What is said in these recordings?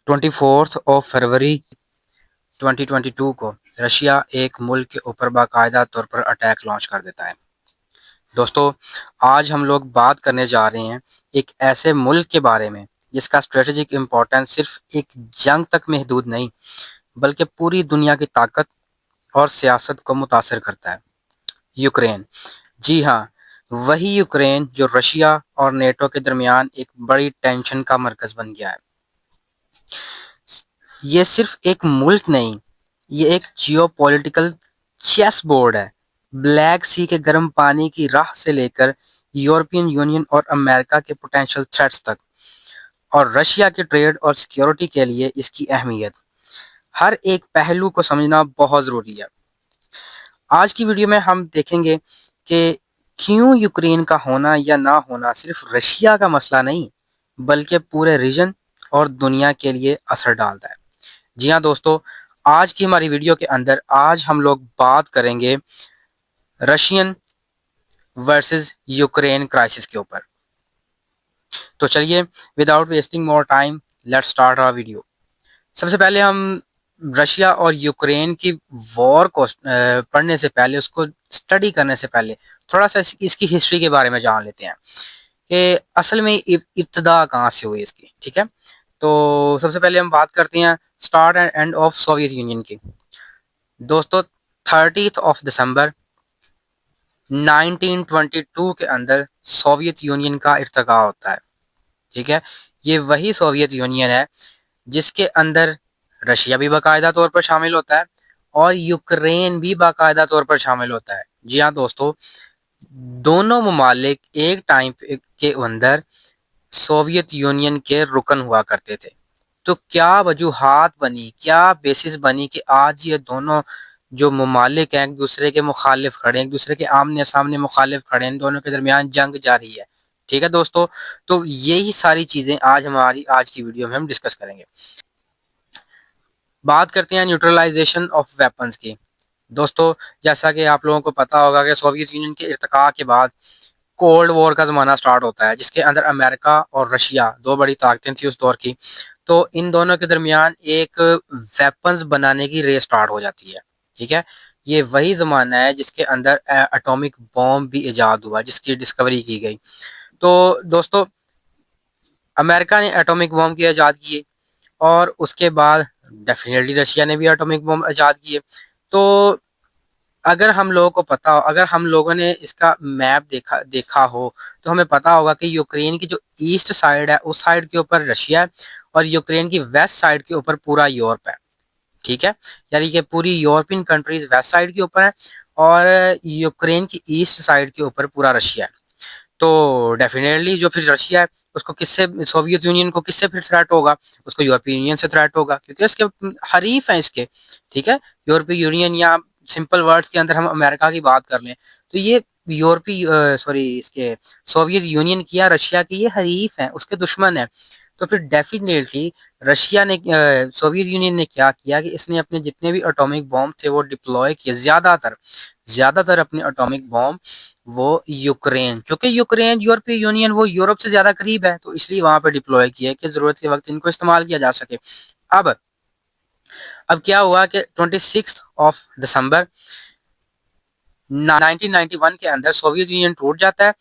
24 फरवरी 2022 को रशिया एक मुल्क के ऊपर बाकायदा तौर पर अटैक लॉन्च कर देता है। दोस्तों, आज हम लोग बात करने जा रहे हैं एक ऐसे मुल्क के बारे में जिसका स्ट्रेटेजिक इम्पोर्टेंस सिर्फ एक जंग तक महदूद नहीं बल्कि पूरी दुनिया की ताकत और सियासत को मुतासर करता है। यूक्रेन। जी हाँ, वही यूक्रेन जो रशिया और नेटो के दरमियान एक बड़ी टेंशन का मरकज बन गया है। ये सिर्फ एक मुल्क नहीं, ये एक जियोपॉलिटिकल चेस बोर्ड है। ब्लैक सी के गर्म पानी की राह से लेकर यूरोपियन यूनियन और अमेरिका के पोटेंशियल थ्रेट्स तक, और रशिया के ट्रेड और सिक्योरिटी के लिए इसकी अहमियत, हर एक पहलू को समझना बहुत ज़रूरी है। आज की वीडियो में हम देखेंगे कि क्यों यूक्रेन का होना या ना होना सिर्फ रशिया का मसला नहीं बल्कि पूरे रीजन और दुनिया के लिए असर डालता है। जी हाँ दोस्तों, आज की हमारी वीडियो के अंदर आज हम लोग बात करेंगे रशियन वर्सेस यूक्रेन क्राइसिस के ऊपर। तो चलिए, without wasting more time, let's start our video. सबसे पहले हम रशिया और यूक्रेन की वॉर को पढ़ने से पहले, उसको स्टडी करने से पहले थोड़ा सा इसकी हिस्ट्री के बारे में जान लेते हैं कि असल में इब्तदा कहाँ से हुई इसकी। ठीक है, तो सबसे पहले हम बात करते हैं start and end of Soviet union की। दोस्तों, 30 दिसंबर 1922 के अंदर सोवियत यूनियन का इर्तिका होता है। ठीक है, ये वही सोवियत यूनियन है जिसके अंदर रशिया भी बाकायदा तौर पर शामिल होता है और यूक्रेन भी बाकायदा तौर पर शामिल होता है। जी हाँ दोस्तों, दोनों ममालिक एक टाइम के अंदर सोवियत यूनियन के रुकन हुआ करते थे। तो क्या वजूहात बनी, क्या बेसिस बनी कि आज ये दोनों जो ममालिक हैं एक दूसरे के मुखालिफ खड़े हैं, एक दूसरे के आमने सामने मुखालिफ खड़े हैं, इन दोनों के दरमियान जंग जारी है। ठीक है दोस्तों, तो यही सारी चीज़ें आज हमारी आज की वीडियो में हम डिस्कस करेंगे। बात करते हैं न्यूट्रलाइजेशन ऑफ वेपन्स की। दोस्तों, जैसा कि आप लोगों को पता होगा कि सोवियत यूनियन के इर्तिका के बाद कोल्ड वॉर का ज़माना स्टार्ट होता है जिसके अंदर अमेरिका और रशिया दो बड़ी ताकतें थी उस दौर की। तो इन दोनों के दरमियान एक वेपन्स बनाने की रेस स्टार्ट हो जाती है। ठीक है, ये वही ज़माना है जिसके अंदर एटॉमिक बॉम्ब भी ईजाद हुआ, जिसकी डिस्कवरी की गई। तो दोस्तों, अमेरिका ने एटॉमिक बॉम्ब की ईजाद किए और उसके बाद डेफिनेटली रशिया ने भी एटॉमिक बॉम्ब ईजाद किए। तो अगर हम लोगों को पता हो, अगर हम लोगों ने इसका मैप देखा हो तो हमें पता होगा कि यूक्रेन की जो ईस्ट साइड है उस साइड के ऊपर रशिया है और यूक्रेन की वेस्ट साइड के ऊपर पूरा यूरोप है। ठीक है, यानी कि पूरी यूरोपियन कंट्रीज वेस्ट साइड के ऊपर है और यूक्रेन की ईस्ट साइड के ऊपर पूरा रशिया है। तो डेफिनेटली जो फिर रशिया है उसको किससे, सोवियत यूनियन को किससे फिर थ्रेट होगा, उसको यूरोपीय यूनियन से थ्रेट होगा क्योंकि उसके हरीफ हैं इसके। ठीक है, यूरोपीय यूनियन या सिंपल वर्ड्स के अंदर हम अमेरिका की बात कर लें तो ये यूरोपीय सॉरी इसके सोवियत यूनियन की या रशिया की ये हरीफ हैं, उसके दुश्मन हैं। तो फिर डेफिनेटली रशिया ने सोवियत यूनियन ने क्या किया कि इसने अपने जितने भी एटॉमिक बॉम्ब थे वो डिप्लॉय किए, ज़्यादातर अपने एटॉमिक बॉम्ब वो यूक्रेन, क्योंकि यूक्रेन यूरोपीय यूनियन वो यूरोप से ज़्यादा करीब है तो इसलिए वहाँ पे डिप्लॉय किया कि ज़रूरत के वक्त इनको इस्तेमाल किया जा सके। अब अब क्या हुआ कि 26 दिसंबर 1991 के अंदर सोवियत यूनियन टूट जाता है।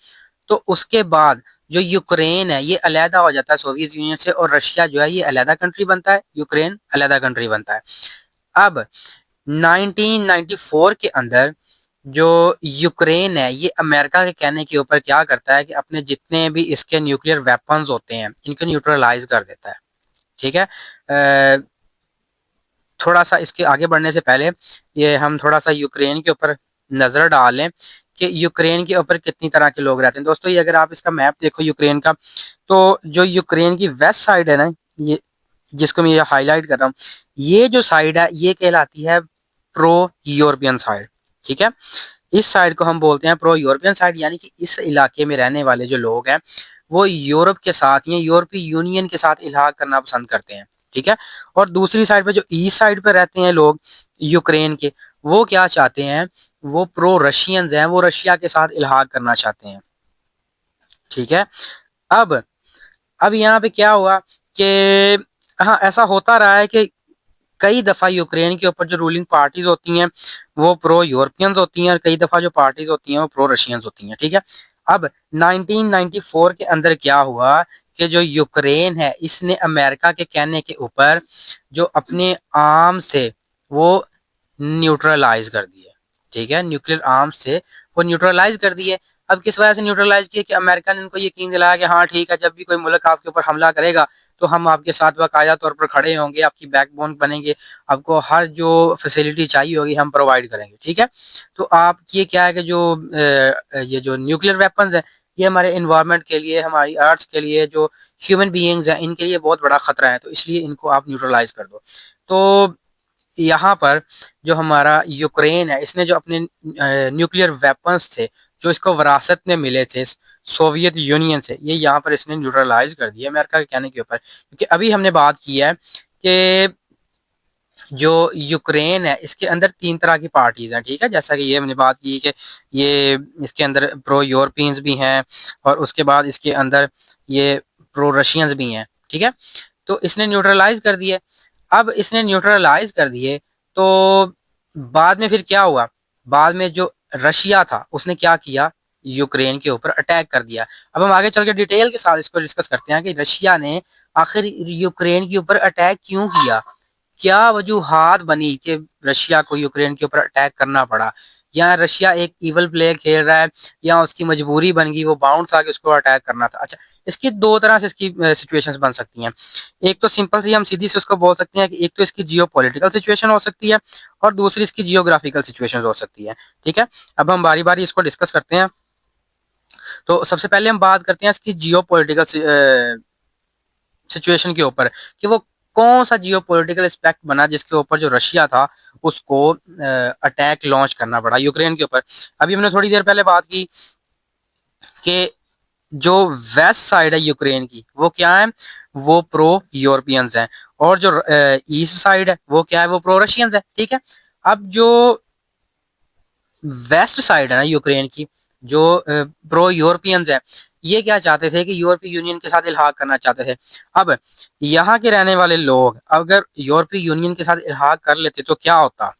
तो उसके बाद जो यूक्रेन है ये अलहदा हो जाता है सोवियत यूनियन से और रशिया जो है ये अलहदा कंट्री बनता है, यूक्रेन अलहदा कंट्री बनता है। अब 1994 के अंदर जो यूक्रेन है ये अमेरिका के कहने के ऊपर क्या करता है कि अपने जितने भी इसके न्यूक्लियर वेपन्स होते हैं इनको न्यूट्रलाइज कर देता है। ठीक है, थोड़ा सा इसके आगे बढ़ने से पहले ये हम थोड़ा सा यूक्रेन के ऊपर नज़र डालें कि यूक्रेन के ऊपर कितनी तरह के लोग रहते हैं। दोस्तों, ये अगर आप इसका मैप देखो यूक्रेन का, तो जो यूक्रेन की वेस्ट साइड है ना, ये जिसको मैं ये हाईलाइट कर रहा हूँ, ये जो साइड है ये कहलाती है प्रो यूरोपियन साइड। ठीक है, इस साइड को हम बोलते हैं प्रो यूरोपियन साइड, यानी कि इस इलाके में रहने वाले जो लोग हैं वो यूरोप के साथ या यूरोपीय यूनियन के साथ इलाहा करना पसंद करते हैं। ठीक है, और दूसरी साइड पे जो ईस्ट साइड पे रहते हैं लोग यूक्रेन के, वो क्या चाहते हैं, वो प्रो रशियंस हैं, वो रशिया के साथ इलाहा करना चाहते हैं। ठीक है, अब अब यहाँ पे क्या हुआ कि हाँ, ऐसा होता रहा है कि कई दफ़ा यूक्रेन के ऊपर जो रूलिंग पार्टीज़ होती हैं, वो प्रो यूरोपियंस होती हैं और कई दफ़ा जो पार्टीज़ होती हैं, वो प्रो रशियंस होती हैं, ठीक है? अब 1994 के अंदर क्या हुआ कि जो यूक्रेन है, इसने अमेरिका के कहने के ऊपर जो अपने आर्म्स थे, वो न्यूट्रलाइज़ कर दिए, ठीक है? न्यूक्लियर आर्म्स से वो न्यूट्रलाइज़ कर दिए। अब किस वजह से न्यूट्रलाइज़ किए कि अमेरिका ने उनको यकीन दिलाया कि हाँ, ठीक है, जब भी कोई मुल्क आपके ऊपर हमला करेगा, तो हम आपके साथ बाकायदा तौर पर खड़े होंगे, आपकी बैकबोन बनेंगे, आपको हर जो फैसिलिटी चाहिए होगी हम प्रोवाइड करेंगे, ठीक है? तो आप ये क्या है कि जो ये जो न्यूक्लियर वेपन्स हैं, ये हमारे एनवायरनमेंट के लिए, हमारी अर्थ के लिए, जो ह्यूमन बीइंग्स हैं, इनके लिए बहुत बड़ा खतरा है, तो इसलिए इनको आप न्यूट्रलाइज़ कर दो। तो यहाँ पर जो हमारा यूक्रेन है, इसने जो अपने न्यूक्लियर वेपन्स थे, जो इसको विरासत में मिले थे सोवियत यूनियन से, ये यहाँ पर इसने न्यूट्रलाइज़ कर दिया अमेरिका के कहने के ऊपर। क्योंकि अभी हमने बात की है कि जो यूक्रेन है, इसके अंदर 3 तरह की पार्टीज़ हैं, ठीक है? जैसा कि ये हमने बात की कि ये इसके अंदर प्रो यूरोपियंस भी हैं और उसके बाद इसके अंदर ये प्रो रशियंस भी हैं, ठीक है? तो इसने न्यूट्रलाइज़ कर दिए। अब इसने न्यूट्रलाइज़ कर दिए, तो बाद में फिर क्या हुआ? बाद में जो रशिया था, उसने क्या किया? यूक्रेन के ऊपर अटैक कर दिया। अब हम आगे चल के डिटेल के साथ इसको डिस्कस करते हैं कि रशिया ने आखिर यूक्रेन के ऊपर अटैक क्यों किया? क्या वजूहात बनी कि रशिया को यूक्रेन के ऊपर अटैक करना पड़ा? या रशिया एक इवल प्ले खेल रहा है, या उसकी मजबूरी बन गई, वो बाउंस आके उसको अटैक करना था? अच्छा, इसकी 2 तरह से इसकी सिचुएशंस बन सकती हैं। एक तो सिंपल सी हम सीधी से उसको बोल सकते हैं कि एक तो इसकी जियोपॉलिटिकल सिचुएशन हो सकती है और दूसरी इसकी जियोग्राफिकल सिचुएशन हो सकती है, ठीक है? अब हम बारी-बारी इसको डिस्कस करते हैं। तो सबसे पहले हम बात करते हैं इसकी जियोपॉलिटिकल सिचुएशन के ऊपर कि वो कौन सा जियोपॉलिटिकल एस्पेक्ट बना जिसके ऊपर जो रशिया था उसको अटैक लॉन्च करना पड़ा यूक्रेन के ऊपर। अभी हमने थोड़ी देर पहले बात की कि जो वेस्ट साइड है यूक्रेन की, वो क्या है? वो प्रो यूरोपियंस हैं, और जो ईस्ट साइड है वो क्या है? वो प्रो रशियंस है, ठीक है? अब जो वेस्ट साइड है ना यूक्रेन की, जो प्रो यूरोपियंस है, ये क्या चाहते थे कि यूरोपीय यूनियन के साथ इल्हाक करना चाहते थे। अब यहाँ के रहने वाले लोग अगर यूरोपीय यूनियन के साथ इल्हाक कर लेते तो क्या होता?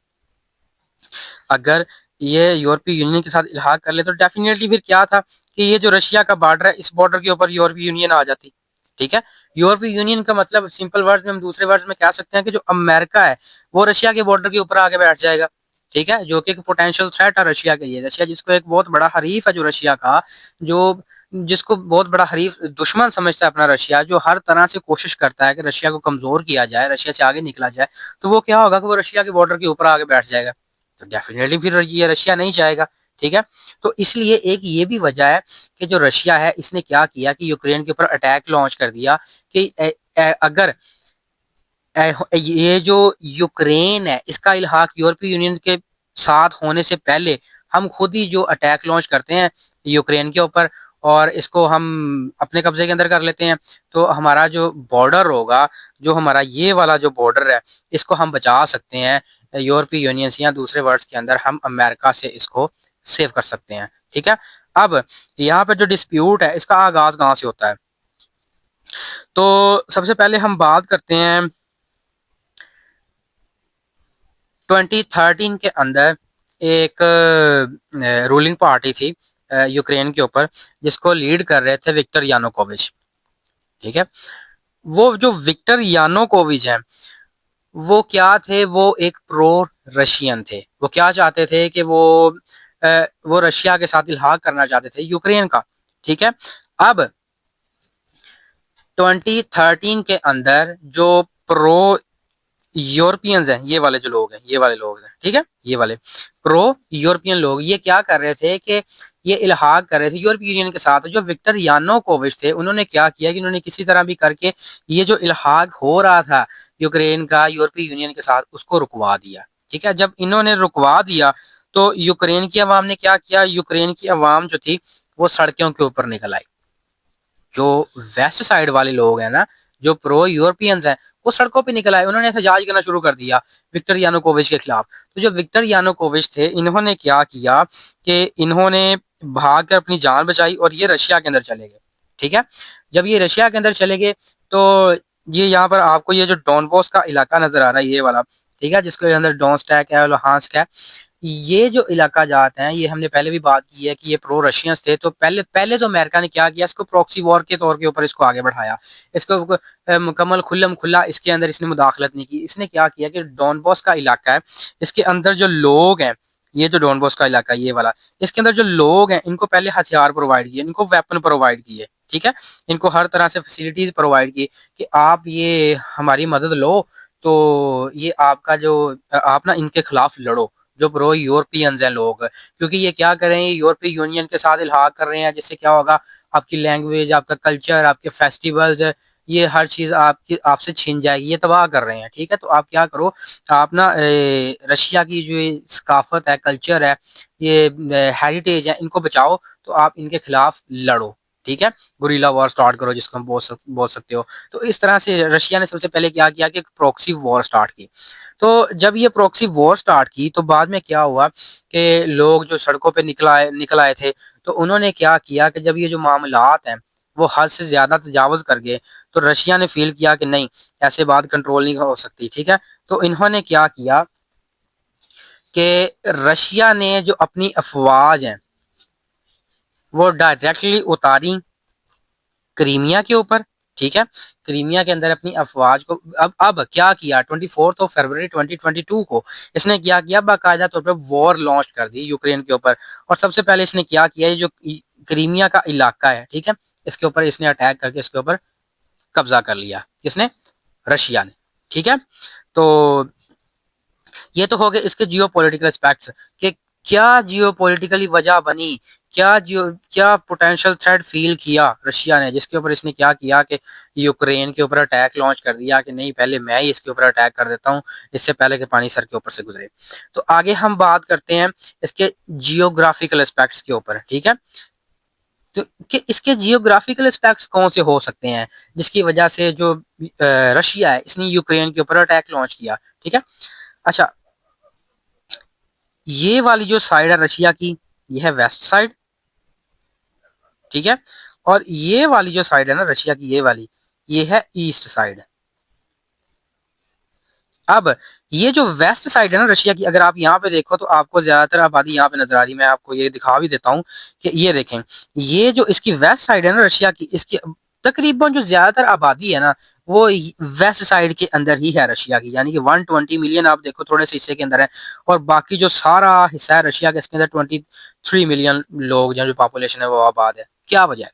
अगर ये यूरोपीय यूनियन के साथ इल्हाक कर ले तो डेफिनेटली फिर क्या था कि ये जो रशिया का बॉर्डर है, इस बॉर्डर के ऊपर यूरोपीय यूनियन आ जाती, ठीक है? यूरोपीय यूनियन का मतलब सिंपल वर्ड्स में हम दूसरे वर्ड्स में कह सकते हैं कि जो अमेरिका है, वो रशिया के बॉर्डर के ऊपर आके बैठ जाएगा, ठीक है? जो कि एक पोटेंशियल थ्रेट है रशिया के लिए। रशिया जिसको एक बहुत बड़ा हरीफ है, जो रशिया का, जो जिसको बहुत बड़ा हरीफ दुश्मन समझता है अपना रशिया, जो हर तरह से कोशिश करता है कि रशिया को कमजोर किया जाए, रशिया से आगे निकला जाए, तो वो क्या होगा कि वो रशिया के बॉर्डर के ऊपर आके बैठ जाएगा। तो डेफिनेटली फिर ये रशिया नहीं चाहेगा, ठीक है? तो इसलिए एक ये भी वजह है कि जो रशिया है, इसने क्या किया कि यूक्रेन के ऊपर अटैक लॉन्च कर दिया कि अगर ये जो यूक्रेन है, इसका इल्हाक यूरोपीय यूनियन के साथ होने से पहले हम खुद ही जो अटैक लॉन्च करते हैं यूक्रेन के ऊपर और इसको हम अपने कब्जे के अंदर कर लेते हैं, तो हमारा जो बॉर्डर होगा, जो हमारा ये वाला जो बॉर्डर है, इसको हम बचा सकते हैं यूरोपीय यूनियन से, या दूसरे वर्ड्स के अंदर हम अमेरिका से इसको सेव कर सकते हैं, ठीक है? अब यहाँ पे जो डिस्प्यूट है, इसका आगाज कहाँ से होता है? तो सबसे पहले हम बात करते हैं 2013 के अंदर एक रूलिंग पार्टी थी यूक्रेन के ऊपर, जिसको लीड कर रहे थे विक्टर यानुकोविच, ठीक है? वो जो विक्टर यानुकोविच हैं, वो क्या थे? वो एक प्रो रशियन थे। वो क्या चाहते थे कि वो रशिया के साथ इल्हाक करना चाहते थे यूक्रेन का, ठीक है? अब 2013 के अंदर जो प्रो यूरोपियंस हैं, ये वाले जो लोग हैं, ये वाले लोग हैं, ठीक है? ये वाले प्रो यूरोपियन लोग ये क्या कर रहे थे कि ये इल्हाक कर रहे थे यूरोपीय यूनियन के साथ। जो विक्टर यानुकोविच थे, उन्होंने क्या किया कि उन्होंने किसी तरह भी करके ये जो इल्हाक हो रहा था यूक्रेन का यूरोपीय यूनियन के साथ, उसको रुकवा दिया, ठीक है? जब इन्होंने रुकवा दिया तो यूक्रेन की अवाम ने क्या किया? यूक्रेन की अवाम जो थी, वो सड़कों के ऊपर निकल आई। जो वेस्ट साइड वाले लोग हैं ना, जो प्रो यूरोपियंस हैं, वो सड़कों पे निकल आए, उन्होंने एहतजाज करना शुरू कर दिया विक्टर यानुकोविच के खिलाफ। तो जो विक्टर यानुकोविच थे, इन्होंने क्या किया कि इन्होंने भाग कर अपनी जान बचाई और ये रशिया के अंदर चले गए, ठीक है? जब ये रशिया के अंदर चले गए तो ये यहाँ पर आपको ये जो डॉनबॉस का इलाका नजर आ रहा है, ये वाला, ठीक है, जिसके अंदर डोंस्टैक है, लुहांस्क है, ये जो इलाका जाते हैं, ये हमने पहले भी बात की है कि ये प्रो रशियंस थे। तो पहले पहले तो अमेरिका ने क्या किया, इसको प्रॉक्सी वॉर के तौर के ऊपर इसको आगे बढ़ाया। इसको मुकम्मल खुल्लम खुल्ला इसके अंदर इसने मुदाखलत नहीं की। इसने क्या किया कि डॉनबॉस का इलाका है, इसके अंदर जो लोग हैं, ये जो डॉनबॉस का इलाका है ये वाला, इसके अंदर जो लोग हैं इनको पहले हथियार प्रोवाइड किए, इनको वेपन प्रोवाइड किए, ठीक है, इनको हर तरह से फैसिलिटीज प्रोवाइड की कि आप ये हमारी मदद लो, तो ये आपका जो आप ना इनके खिलाफ लड़ो, जो प्रो यूरोपियंस हैं लोग, क्योंकि ये क्या कर रहे हैं, यूरोपीय यूनियन के साथ इल्हाक कर रहे हैं, जिससे क्या होगा, आपकी लैंग्वेज, आपका कल्चर, आपके फेस्टिवल्स, ये हर चीज आपकी आपसे छीन जाएगी, ये तबाह कर रहे हैं, ठीक है। तो आप क्या करो, आप ना रशिया की जो ये सकाफत है, कल्चर है, ये हेरिटेज है, इनको बचाओ, तो आप इनके खिलाफ लड़ो, ठीक है, गुरिल्ला वॉर स्टार्ट करो, जिसको हम बोल सकते हो। तो इस तरह से रशिया ने सबसे पहले क्या किया कि प्रॉक्सी वॉर स्टार्ट की। तो जब ये प्रॉक्सी वॉर स्टार्ट की तो बाद में क्या हुआ कि लोग जो सड़कों पे निकल आए थे, तो उन्होंने क्या किया कि जब ये जो मामलात हैं वो हद से ज्यादा तजावुज कर गए, तो रशिया ने फील किया कि नहीं, ऐसे बात कंट्रोल नहीं हो सकती, ठीक है। तो इन्होंने क्या किया कि रशिया ने जो अपनी अफवाज हैं वो डायरेक्टली उतारी क्रीमिया के ऊपर, ठीक है, क्रीमिया के अंदर अपनी अफवाज को अब क्या किया, 24 फरवरी 2022 को इसने क्या किया, बाकायदा तौर पर वॉर लॉन्च कर दी यूक्रेन के ऊपर। और सबसे पहले इसने क्या किया, ये जो क्रीमिया का इलाका है, ठीक है, इसके ऊपर इसने अटैक करके इसके ऊपर कब्जा कर लिया, किसने, रशिया ने, ठीक है। तो ये तो हो गए इसके जियो पॉलिटिकल एस्पेक्ट्स कि क्या जियो पॉलिटिकली वजह बनी, क्या पोटेंशियल थ्रेट फील किया रशिया ने, जिसके ऊपर इसने क्या किया कि यूक्रेन के ऊपर अटैक लॉन्च कर दिया कि नहीं, पहले मैं ही इसके ऊपर अटैक कर देता हूं, इससे पहले कि पानी सर के ऊपर से गुजरे। तो आगे हम बात करते हैं इसके जियोग्राफिकल एस्पेक्ट्स के ऊपर, ठीक है। तो कि इसके जियोग्राफिकल एस्पेक्ट्स कौन से हो सकते हैं जिसकी वजह से जो रशिया है इसने यूक्रेन के ऊपर अटैक लॉन्च किया, ठीक है। अच्छा, ये वाली जो साइड है रशिया की, ये है वेस्ट साइड, ठीक है, और ये वाली जो साइड है ना रशिया की, ये वाली, ये है ईस्ट साइड। अब ये जो वेस्ट साइड है ना रशिया की, अगर आप यहाँ पे देखो तो आपको ज्यादातर आबादी यहाँ पे नजर आ रही है, मैं आपको ये दिखा भी देता हूँ कि ये देखें, ये जो इसकी वेस्ट साइड है ना रशिया की, इसकी तकरीबन जो ज्यादातर आबादी है ना वो वेस्ट साइड के अंदर ही है रशिया की, यानी कि 120 मिलियन आप देखो थोड़े से हिस्से के अंदर है, और बाकी जो सारा हिस्सा है रशिया के, इसके अंदर 23 मिलियन लोग जो पॉपुलेशन है वो आबाद है। क्या वजह है?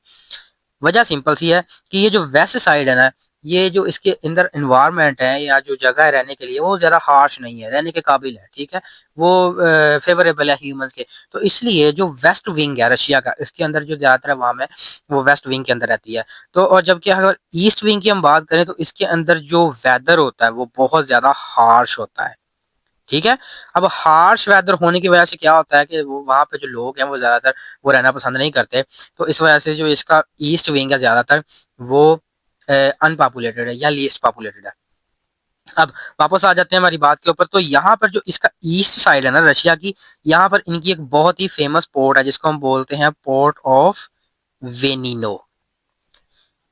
वजह सिंपल सी है कि ये जो वेस्ट साइड है ना, ये जो इसके अंदर इन्वायरमेंट है या जो जगह है रहने के लिए वो ज़्यादा हार्श नहीं है, रहने के काबिल है, ठीक है, वो फेवरेबल है ह्यूमंस के। तो इसलिए जो वेस्ट विंग है रशिया का, इसके अंदर जो ज़्यादातर अवाम है वो वेस्ट विंग के अंदर रहती है। तो और जबकि अगर ईस्ट विंग की हम बात करें तो इसके अंदर जो वेदर होता है वो बहुत ज़्यादा हार्श होता है, ठीक है। अब हार्श वेदर होने की वजह से क्या होता है कि वो वहाँ पे जो लोग हैं वो ज़्यादातर वो रहना पसंद नहीं करते। तो इस वजह से जो इसका ईस्ट विंग है ज़्यादातर वो अनपॉपुलेटेड है या लीस्ट पॉपुलेटेड है। अब वापस आ जाते हैं हमारी बात के ऊपर। तो यहाँ पर जो इसका ईस्ट साइड है ना रशिया की, यहाँ पर इनकी एक बहुत ही फेमस पोर्ट है जिसको हम बोलते हैं पोर्ट ऑफ वेनिनो,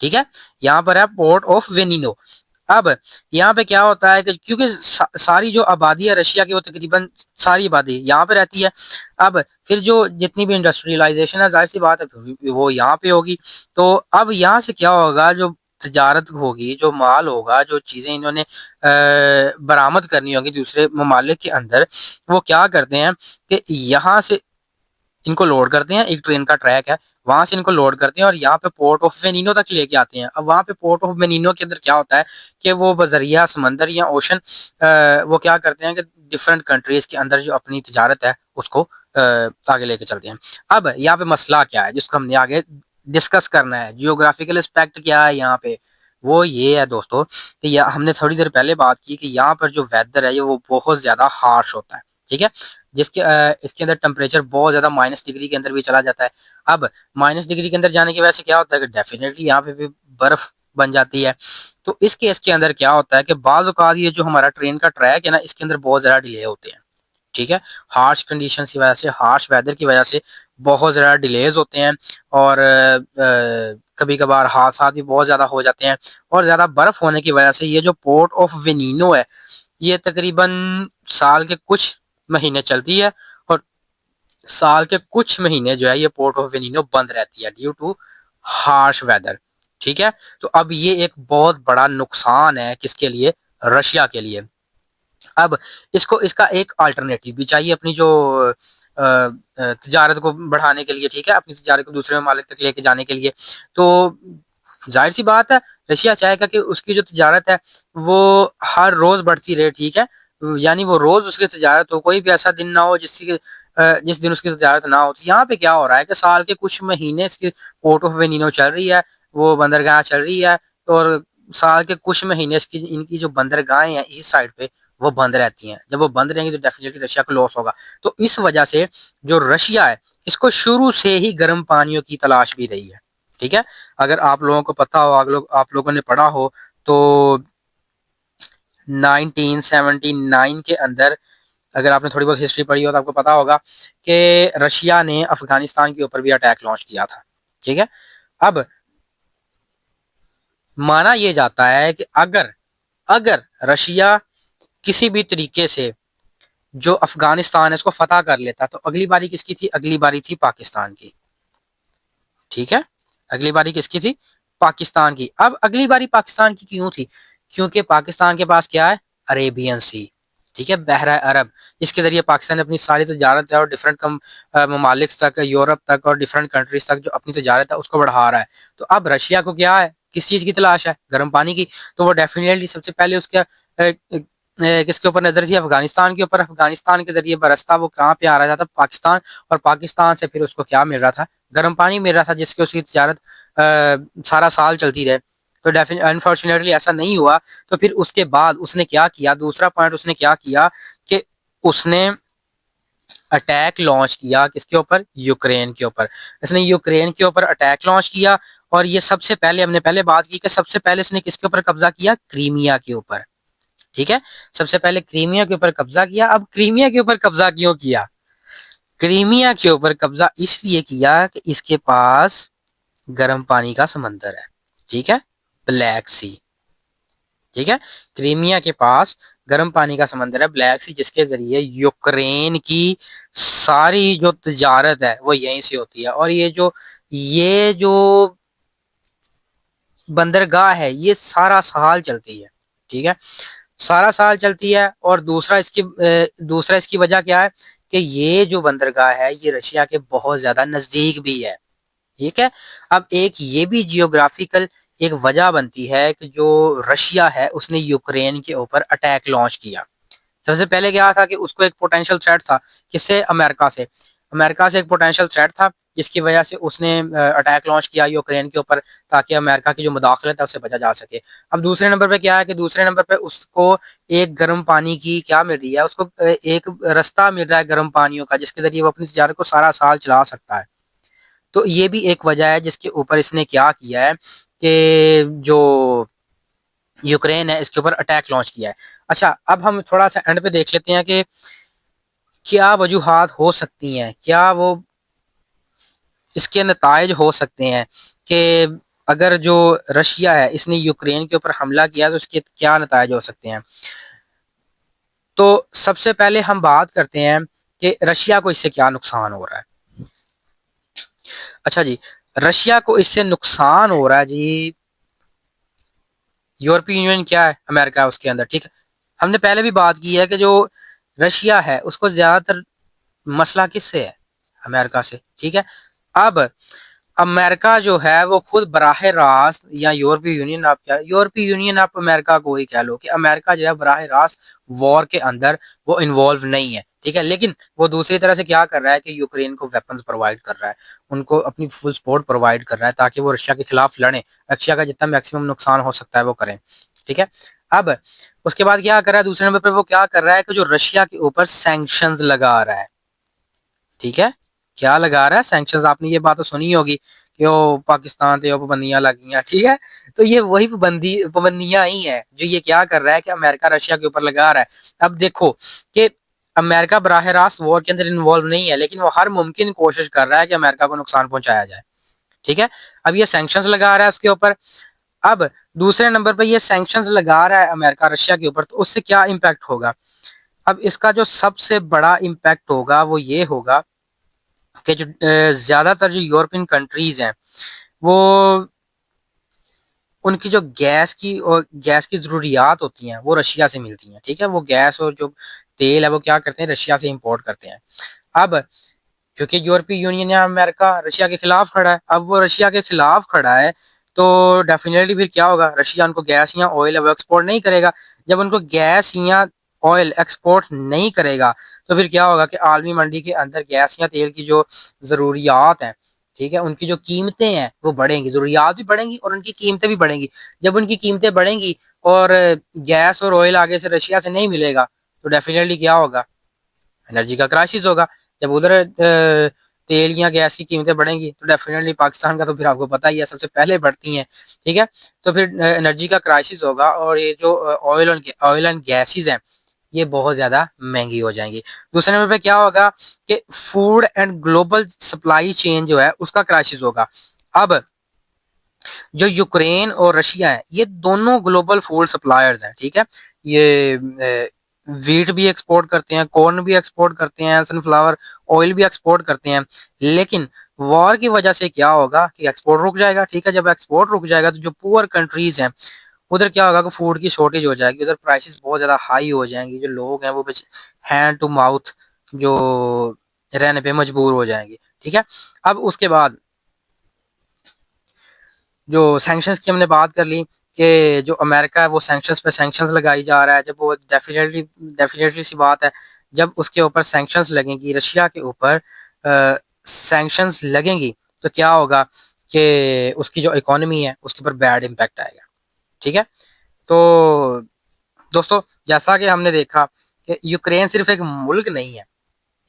ठीक है, यहाँ पर है पोर्ट ऑफ वेनिनो। अब यहाँ पे क्या होता है कि क्योंकि सारी जो आबादी है रशिया की वो तकरीबन सारी आबादी यहाँ पे रहती है। अब फिर जो जितनी भी इंडस्ट्रियलाइजेशन है जाहिर सी बात है वो यहाँ पे होगी। तो अब यहाँ से क्या होगा, जो तजारत होगी, जो माल होगा, जो चीज़ें इन्होंने बरामद करनी होगी दूसरे ममालिक के अंदर, वो क्या करते हैं कि यहाँ से इनको लोड करते हैं, एक ट्रेन का ट्रैक है, वहां से इनको लोड करते हैं और यहाँ पे पोर्ट ऑफ वेनिनो तक लेके आते हैं। अब वहाँ पे पोर्ट ऑफ वेनिनो के अंदर क्या होता है कि वो बजरिया समंदर या ओशन वो क्या करते हैं कि डिफरेंट कंट्रीज के अंदर जो अपनी तजारत है उसको आगे लेके चलते हैं। अब यहाँ पे मसला क्या है जिसको हमने आगे डिस्कस करना है, जियोग्राफिकल एस्पेक्ट क्या है यहाँ पे, वो ये है दोस्तों कि हमने थोड़ी देर पहले बात की कि यहाँ पर जो वेदर है ये वो बहुत ज्यादा हार्श होता है, ठीक है, जिसके इसके अंदर टेम्परेचर बहुत ज्यादा -डिग्री के अंदर भी चला जाता है। अब -डिग्री के अंदर जाने की वजह से क्या होता है कि डेफिनेटली यहाँ पे भी बर्फ बन जाती है। तो इस केस के अंदर क्या होता है कि बाज औकात ये जो हमारा ट्रेन का ट्रैक है ना इसके अंदर बहुत ज्यादा डिले होते हैं, ठीक है, हार्श कंडीशन की वजह से, हार्श वेदर की वजह से बहुत ज़्यादा डिलेज होते हैं और कभी कभार हादसा भी बहुत ज़्यादा हो जाते हैं। और ज़्यादा बर्फ़ होने की वजह से ये जो पोर्ट ऑफ वेनिनो है, ये तकरीबन साल के कुछ महीने चलती है, और साल के कुछ महीने जो है ये पोर्ट ऑफ वेनिनो बंद रहती है ड्यू टू हार्श वेदर। ठीक है, तो अब ये एक बहुत बड़ा नुकसान है किसके लिए, रशिया के लिए। अब इसको इसका एक अल्टरनेटिव भी चाहिए अपनी जो तजारत को बढ़ाने के लिए, ठीक है, अपनी तजारत को दूसरे ममालिक तक लेके जाने के लिए। तो जाहिर सी बात है, रशिया चाहेगा कि उसकी जो तजारत है वो हर रोज़ बढ़ती रहे, ठीक है, यानी वो रोज़ उसकी तजारत हो, कोई भी ऐसा दिन ना हो जिस दिन उसकी तजारत ना हो। तो यहाँ पे क्या हो रहा है कि साल के कुछ महीने इसकी पोर्ट ऑफ वेनिनो चल रही है, वो बंदरगाह चल रही है, और साल के कुछ महीने इसकी इनकी जो बंदरगाहें हैं ईस्ट साइड पे वो बंद रहती हैं। जब वो बंद रहेंगी तो डेफिनेटली रशिया को लॉस होगा। तो इस वजह से जो रशिया है इसको शुरू से ही गर्म पानियों की तलाश भी रही है। ठीक है, अगर आप लोगों को पता हो, आप लोगों ने पढ़ा हो, तो 1979 के अंदर, अगर आपने थोड़ी बहुत हिस्ट्री पढ़ी हो तो आपको पता होगा कि रशिया ने अफगानिस्तान के ऊपर भी अटैक लॉन्च किया था। ठीक है, अब माना यह जाता है कि अगर अगर रशिया किसी भी तरीके से जो अफगानिस्तान है इसको फतह कर लेता तो अगली बारी किसकी थी, अगली बारी थी पाकिस्तान की। ठीक है, अगली बारी किसकी थी, पाकिस्तान की। अब अगली बारी पाकिस्तान की क्यों थी, क्योंकि पाकिस्तान के पास क्या है, अरेबियन सी, ठीक है, बहरा अरब, जिसके जरिए पाकिस्तान अपनी सारी तजारत है और डिफरेंट ममालिक तक, यूरोप तक और डिफरेंट कंट्रीज तक जो अपनी तजारत है उसको बढ़ा रहा है। तो अब रशिया को क्या है, किस चीज़ की तलाश है, गर्म पानी की। तो वो डेफिनेटली सबसे पहले उसके किसके ऊपर नजर थी, अफगानिस्तान के ऊपर। अफगानिस्तान के जरिए बरसता वो कहाँ पे आ रहा था, पाकिस्तान, और पाकिस्तान से फिर उसको क्या मिल रहा था, गर्म पानी मिल रहा था, जिसकी उसकी तजारत सारा साल चलती रहे। तो डेफिनेटली अनफॉर्चुनेटली ऐसा नहीं हुआ। तो फिर उसके बाद उसने क्या किया, दूसरा पॉइंट उसने क्या किया कि उसने अटैक लॉन्च किया किसके ऊपर, यूक्रेन के ऊपर। इसने यूक्रेन के ऊपर अटैक लॉन्च किया, और ये सबसे पहले, हमने पहले बात की कि सबसे पहले इसने किसके ऊपर कब्जा किया, क्रीमिया के ऊपर। ठीक है, सबसे पहले क्रीमिया के ऊपर कब्जा किया। अब क्रीमिया के ऊपर कब्जा क्यों किया, क्रीमिया के ऊपर कब्जा इसलिए किया कि इसके पास गर्म पानी का समंदर है। ठीक है, ब्लैक सी। ठीक है, क्रीमिया के पास गर्म पानी का समंदर है, ब्लैक सी, जिसके जरिए यूक्रेन की सारी जो तजारत है वो यहीं से होती है। और ये जो बंदरगाह है ये सारा साल चलती है। ठीक है, सारा साल चलती है। और दूसरा इसकी वजह क्या है कि ये जो बंदरगाह है ये रशिया के बहुत ज्यादा नजदीक भी है। ठीक है, अब एक ये भी जियोग्राफिकल एक वजह बनती है कि जो रशिया है उसने यूक्रेन के ऊपर अटैक लॉन्च किया। सबसे पहले क्या था कि उसको एक पोटेंशियल थ्रेट था, किससे, अमेरिका से एक पोटेंशियल थ्रेट था, जिसकी वजह से उसने अटैक लॉन्च किया यूक्रेन के ऊपर, ताकि अमेरिका की जो मुदाखलत है उससे बचा जा सके। अब दूसरे नंबर पे क्या है कि दूसरे नंबर पे उसको एक गर्म पानी की क्या मिल रही है, उसको एक रास्ता मिल रहा है गर्म पानियों का, जिसके जरिए वो अपनी तजारत को सारा साल चला सकता है। तो ये भी एक वजह है जिसके ऊपर इसने क्या किया है कि जो यूक्रेन है इसके ऊपर अटैक लॉन्च किया है। अच्छा, अब हम थोड़ा सा एंड पे देख लेते हैं कि क्या वजूहात हो सकती हैं, क्या वो इसके नतायज हो सकते हैं कि अगर जो रशिया है इसने यूक्रेन के ऊपर हमला किया तो इसके क्या नतायज हो सकते हैं। तो सबसे पहले हम बात करते हैं कि रशिया को इससे क्या नुकसान हो रहा है। अच्छा जी, रशिया को इससे नुकसान हो रहा है जी, यूरोपीय यूनियन क्या है, अमेरिका है उसके अंदर। ठीक है, हमने पहले भी बात की है कि जो रशिया है उसको ज्यादातर मसला किससे है, अमेरिका से। ठीक है, अब अमेरिका जो है वो खुद बराह रास्त, या यूरोपीय यूनियन, आप क्या, यूरोपीय यूनियन आप अमेरिका को ही कह लो, कि अमेरिका जो है बराह रास्त वॉर के अंदर वो इन्वॉल्व नहीं है। ठीक है, लेकिन वो दूसरी तरह से क्या कर रहा है कि यूक्रेन को वेपन्स प्रोवाइड कर रहा है, उनको अपनी फुल सपोर्ट प्रोवाइड कर रहा है, ताकि वो रशिया के खिलाफ लड़े, रशिया का जितना मैक्सिमम नुकसान हो सकता है वो करें। ठीक है, अब उसके बाद क्या कर रहा है, दूसरे नंबर पर वो क्या कर रहा है कि जो रशिया के ऊपर सैंक्शंस लगा रहा है। ठीक है, क्या लगा रहा है, सैंक्शंस। आपने ये बात तो सुनी होगी कि वो पाकिस्तान पे पाबंदियां लगी हैं। ठीक है, तो ये वही पाबंदियां ही है जो ये क्या कर रहा है कि अमेरिका रशिया के ऊपर लगा रहा है। अब देखो कि अमेरिका बराह रास्त वॉर के अंदर इन्वॉल्व नहीं है, लेकिन वो हर मुमकिन कोशिश कर रहा है कि अमेरिका को नुकसान पहुंचाया जाए। ठीक है। अब ये सैंक्शंस लगा रहा है उसके ऊपर। अब दूसरे नंबर पर ये सैंक्शंस लगा रहा है अमेरिका रशिया के ऊपर, तो उससे क्या इम्पैक्ट होगा? अब इसका जो सबसे बड़ा इम्पैक्ट होगा वो ये होगा कि जो ज़्यादातर जो यूरोपियन कंट्रीज़ हैं, वो उनकी जो गैस की ज़रूरियात होती हैं वो रशिया से मिलती हैं, ठीक है। वो गैस और जो तेल है वो क्या करते हैं, रशिया से इंपोर्ट करते हैं। अब क्योंकि यूरोपीय यूनियन या अमेरिका रशिया के खिलाफ खड़ा है, अब वो रशिया के खिलाफ खड़ा है तो डेफिनेटली फिर क्या होगा, रशिया उनको गैस या ऑयल है वो एक्सपोर्ट नहीं करेगा। जब उनको गैस या ऑयल एक्सपोर्ट नहीं करेगा तो फिर क्या होगा कि आलमी मंडी के अंदर गैस या तेल की जो ज़रूरियात हैं, ठीक है, उनकी जो कीमतें हैं वो बढ़ेंगी, ज़रूरियात भी बढ़ेंगी और उनकी कीमतें भी बढ़ेंगी। जब उनकी कीमतें बढ़ेंगी और गैस और ऑयल आगे से रशिया से नहीं मिलेगा तो डेफिनेटली क्या होगा, एनर्जी का क्राइसिस होगा। जब उधर तेल या गैस की कीमतें बढ़ेंगी तो डेफिनेटली पाकिस्तान का तो फिर आपको पता ही है सबसे पहले बढ़ती हैं, ठीक है। तो फिर एनर्जी का क्राइसिस होगा और ये जो ऑयल एंड गैसेज हैं ये बहुत ज़्यादा महंगी हो जाएंगी। दूसरे नंबर पे क्या होगा कि food and global supply chain जो है उसका क्राइसिस होगा। अब जो यूक्रेन और रशिया है ये दोनों ग्लोबल फूड सप्लायर्स हैं, ठीक है। ये वीट भी एक्सपोर्ट करते हैं, कॉर्न भी एक्सपोर्ट करते हैं, सनफ्लावर ऑयल भी एक्सपोर्ट करते हैं। लेकिन वॉर की वजह से क्या होगा कि एक्सपोर्ट रुक जाएगा, ठीक है। जब एक्सपोर्ट रुक जाएगा तो जो पुअर कंट्रीज हैं उधर क्या होगा कि फूड की शॉर्टेज हो जाएगी, उधर प्राइसेस बहुत ज़्यादा हाई हो जाएंगी, जो लोग हैं वो हैंड टू माउथ जो रहने पे मजबूर हो जाएंगे, ठीक है। अब उसके बाद जो सैंक्शंस की हमने बात कर ली कि जो अमेरिका है वो सैंक्शंस पे सैंक्शंस लगाई जा रहा है, जब वो डेफिनेटली सी बात है, जब उसके ऊपर सैंक्शंस लगेंगी, रशिया के ऊपर सैंक्शंस लगेंगी तो क्या होगा कि उसकी जो इकोनॉमी है उसके ऊपर बैड इम्पैक्ट आएगा, ठीक है। तो दोस्तों जैसा कि हमने देखा कि यूक्रेन सिर्फ एक मुल्क नहीं है,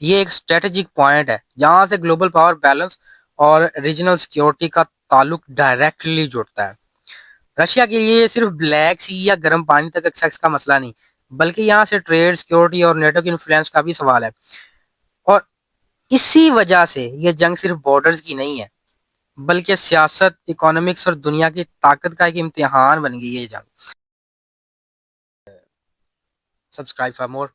ये एक स्ट्रेटेजिक पॉइंट है जहां से ग्लोबल पावर बैलेंस और रीजनल सिक्योरिटी का ताल्लुक डायरेक्टली जुड़ता है। रशिया के लिए सिर्फ ब्लैक सी या गर्म पानी तक एक्सेस का मसला नहीं, बल्कि यहाँ से ट्रेड, सिक्योरिटी और नेटो की इन्फ्लुएंस का भी सवाल है। और इसी वजह से ये जंग सिर्फ बॉर्डर्स की नहीं है, बल्कि सियासत, इकोनॉमिक्स और दुनिया की ताकत का एक इम्तिहान बन गई है ये जंग। Subscribe for more.